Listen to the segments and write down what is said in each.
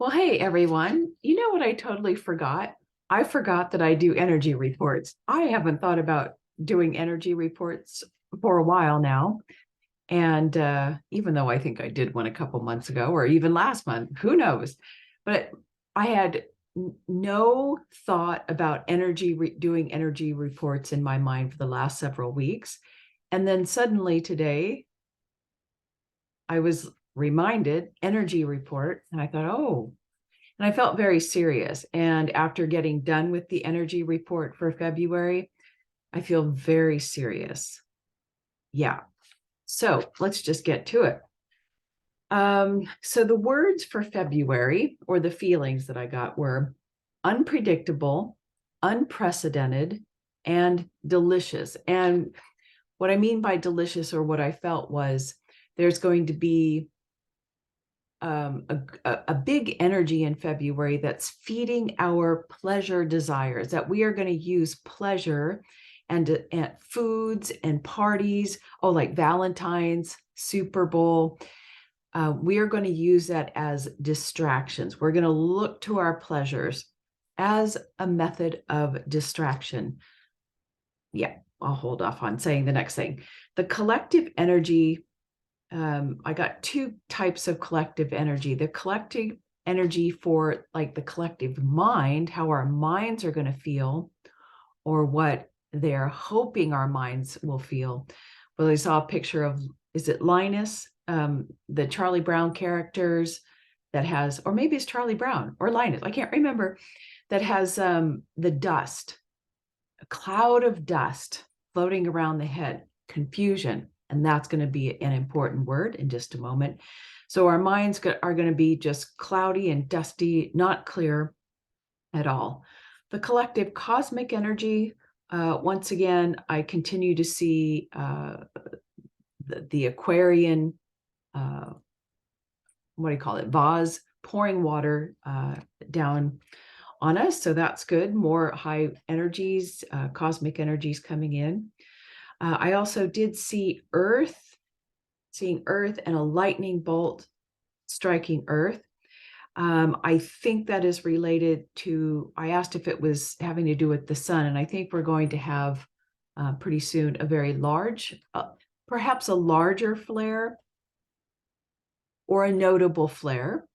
Well, hey everyone. You know what I totally forgot? I forgot that I do energy reports. I haven't thought about doing energy reports for a while now. And even though I think I did one a couple months ago or even last month, who knows? But I had no thought about doing energy reports in my mind for the last several weeks. And then suddenly today, I was reminded energy report, and I thought, oh, and I felt very serious. And after getting done with the energy report for February, I feel very serious. Yeah. So let's just get to it. So the words for February, or the feelings that I got, were unpredictable, unprecedented, and delicious. And what I mean by delicious, or what I felt, was there's going to be a big energy in February that's feeding our pleasure desires, that we are going to use pleasure and foods and parties, oh, like Valentine's, Super Bowl. We are going to use that as distractions. We're going to look to our pleasures as a method of distraction. Yeah, I'll hold off on saying the next thing. The collective energy, I got two types of collective energy. The collective energy for like the collective mind, how our minds are going to feel, or what they're hoping our minds will feel. Well, I saw a picture of, is it Linus, the Charlie Brown characters that has, or maybe it's Charlie Brown or Linus, I can't remember, that has the dust, a cloud of dust floating around the head, confusion. And that's going to be an important word in just a moment. So our minds are going to be just cloudy and dusty, not clear at all. The collective cosmic energy, once again, I continue to see the Aquarian, what do you call it, vase pouring water down on us. So that's good. More high energies, cosmic energies coming in. I also did see seeing Earth and a lightning bolt striking Earth. I think that is related to, I asked if it was having to do with the sun, and I think we're going to have pretty soon a very large, perhaps a larger flare or a notable flare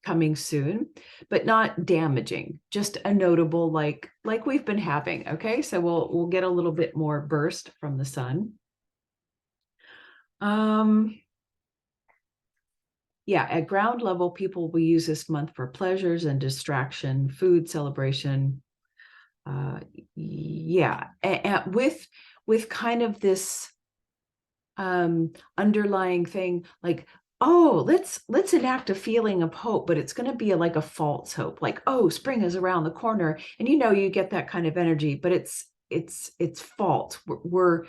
coming soon, but not damaging, just a notable, like we've been having. Okay, so we'll get a little bit more burst from the sun. Yeah, at ground level, people will use this month for pleasures and distraction, food celebration. Yeah, and with kind of this underlying thing, like, oh, let's enact a feeling of hope, but it's going to be like a false hope, like, oh, spring is around the corner, and you get that kind of energy, but it's false. We're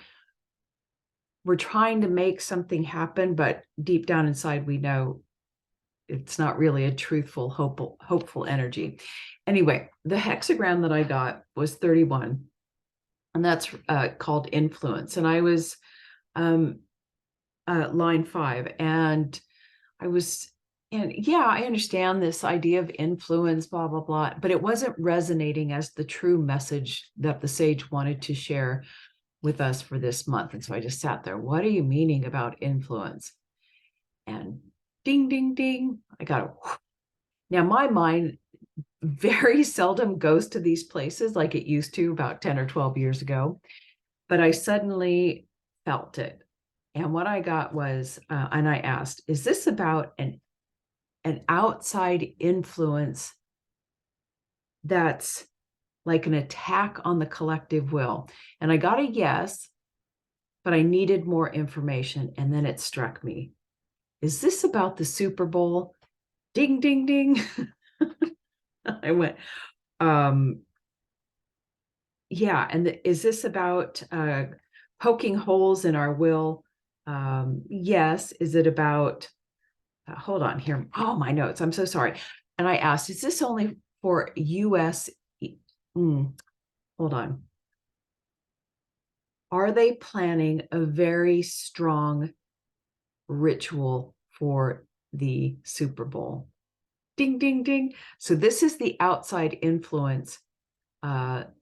trying to make something happen, but deep down inside, we know it's not really a truthful, hopeful energy. Anyway, the hexagram that I got was 31, and that's called influence. And I was line 5, and I was, and yeah, I understand this idea of influence, blah, blah, blah, but it wasn't resonating as the true message that the sage wanted to share with us for this month. And so I just sat there, what are you meaning about influence? And ding, ding, ding, I got it. Now, my mind very seldom goes to these places like it used to about 10 or 12 years ago, but I suddenly felt it. And what I got was, and I asked, is this about an outside influence that's like an attack on the collective will? And I got a yes, but I needed more information. And then it struck me, is this about the Super Bowl? Ding, ding, ding. I went, yeah. And is this about poking holes in our will? Yes. Is it about, hold on here. Oh, my notes. I'm so sorry. And I asked, is this only for US? Hold on. Are they planning a very strong ritual for the Super Bowl? Ding, ding, ding. So this is the outside influence that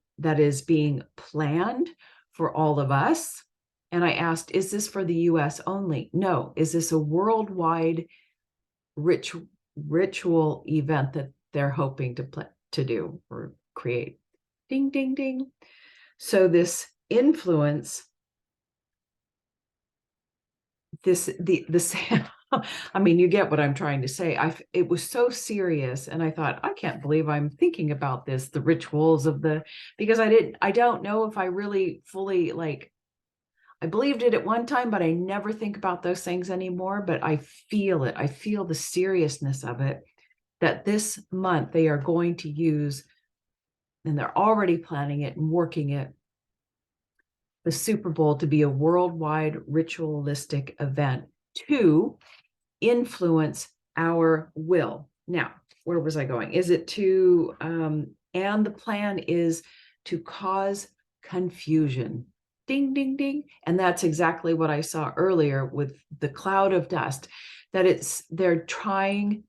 is being planned for all of us. And I asked, is this for the US only? No. Is this a worldwide ritual event that they're hoping to do or create? Ding, ding, ding. So this influence, I mean, you get what I'm trying to say. It was so serious, and I thought, I can't believe I'm thinking about this, the rituals of because I don't know if I really fully I believed it at one time, but I never think about those things anymore. But I feel it. I feel the seriousness of it, that this month they are going to use, and they're already planning it and working it, the Super Bowl to be a worldwide ritualistic event to influence our will. Now, where was I going? Is it to, and the plan is to cause confusion. Ding, ding, ding. And that's exactly what I saw earlier with the cloud of dust, that they're trying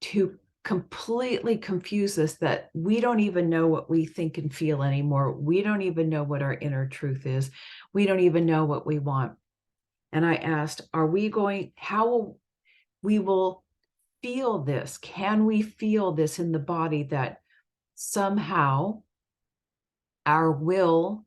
to completely confuse us, that we don't even know what we think and feel anymore. We don't even know what our inner truth is. We don't even know what we want. And I asked, how we will feel this? Can we feel this in the body, that somehow our will,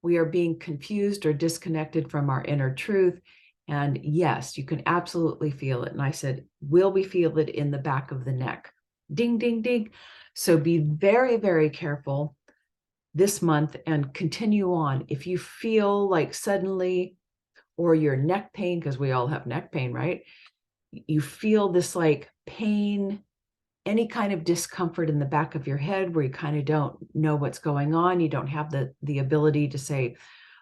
we are being confused or disconnected from our inner truth? And yes, you can absolutely feel it. And I said, will we feel it in the back of the neck? Ding, ding, ding. So be very, very careful this month and continue on. If you feel like suddenly, or your neck pain, because we all have neck pain, right? You feel this like pain, any kind of discomfort in the back of your head where you kind of don't know what's going on. You don't have the ability to say,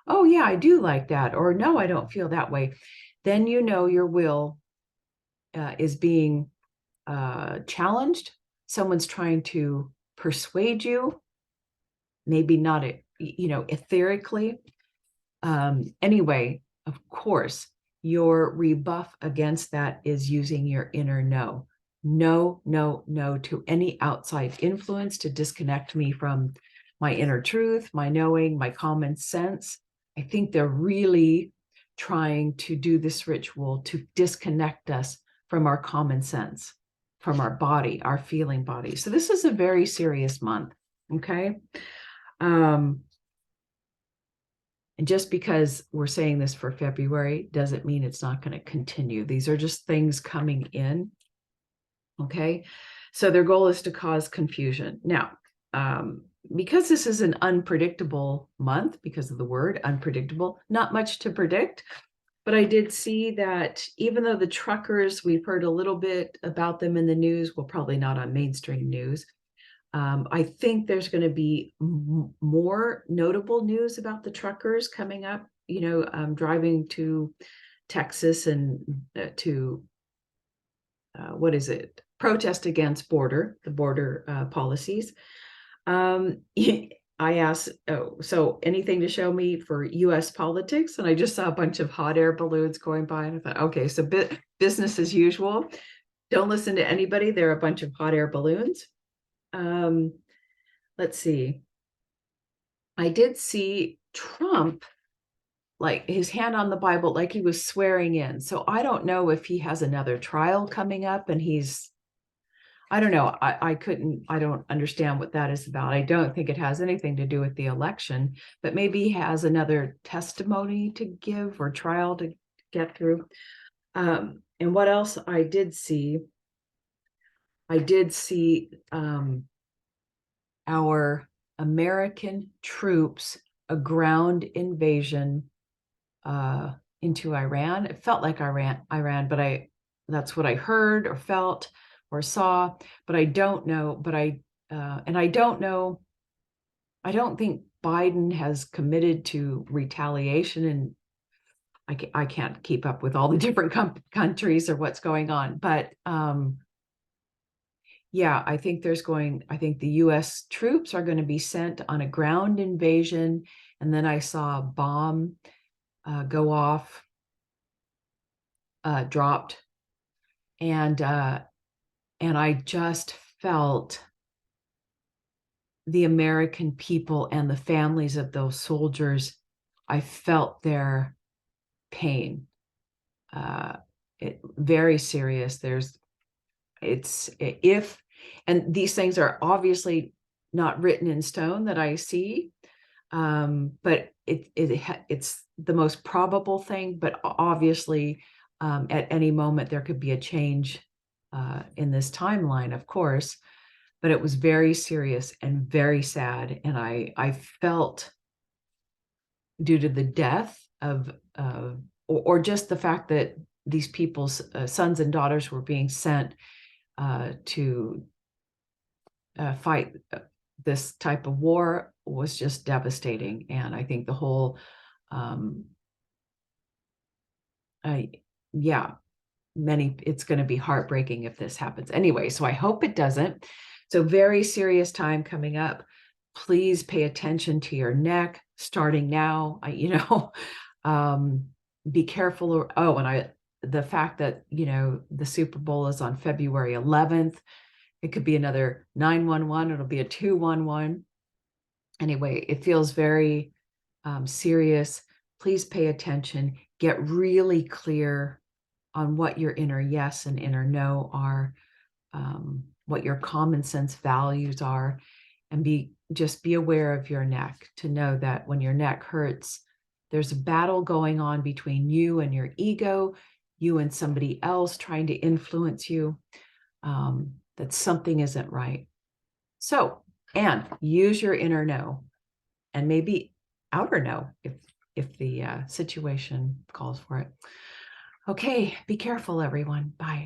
oh yeah, I do like that, or no, I don't feel that way. Then you know your will is being challenged. Someone's trying to persuade you, maybe not, etherically. Anyway, of course, your rebuff against that is using your inner no. No, no, no to any outside influence to disconnect me from my inner truth, my knowing, my common sense. I think they're really trying to do this ritual to disconnect us from our common sense, from our body, our feeling body. So this is a very serious month, okay? And just because we're saying this for February doesn't mean it's not going to continue. These are just things coming in. Okay. So their goal is to cause confusion. Now, because this is an unpredictable month, because of the word unpredictable, not much to predict. But I did see that even though the truckers, we've heard a little bit about them in the news, well, probably not on mainstream news. I think there's going to be more notable news about the truckers coming up, driving to Texas and to, what is it? Protest against the border policies. I asked, oh, so anything to show me for US politics? And I just saw a bunch of hot air balloons going by, and I thought, okay, so business as usual. Don't listen to anybody. They're a bunch of hot air balloons. Let's see. I did see Trump, like his hand on the Bible, like he was swearing in. So I don't know if he has another trial coming up and I don't know. I don't understand what that is about. I don't think it has anything to do with the election, but maybe he has another testimony to give or trial to get through. And what else I did see our American troops, a ground invasion into Iran. It felt like Iran, but that's what I heard or felt or saw, but I don't know. And I don't know. I don't think Biden has committed to retaliation, and I can't keep up with all the different countries or what's going on, but yeah, I think the US troops are going to be sent on a ground invasion. And then I saw a bomb go off, dropped. And And I just felt the American people and the families of those soldiers. I felt their pain. Very serious. And these things are obviously not written in stone that I see, but it's the most probable thing. But obviously, at any moment there could be a change in this timeline, of course. But it was very serious and very sad, and I felt, due to the death of or just the fact that these people's sons and daughters were being sent to fight this type of war, was just devastating. And I think the whole yeah, it's going to be heartbreaking if this happens anyway, so I hope it doesn't. So very serious time coming up. Please pay attention to your neck starting now. Be careful. And the fact that the Super Bowl is on February 11th, it could be another 911, it'll be a 211. Anyway, it feels very serious. Please pay attention. Get really clear on what your inner yes and inner no are, what your common sense values are, and just be aware of your neck, to know that when your neck hurts, there's a battle going on between you and your ego, you and somebody else trying to influence you, that something isn't right. So, and use your inner no, and maybe outer no if the situation calls for it. Okay, be careful, everyone. Bye.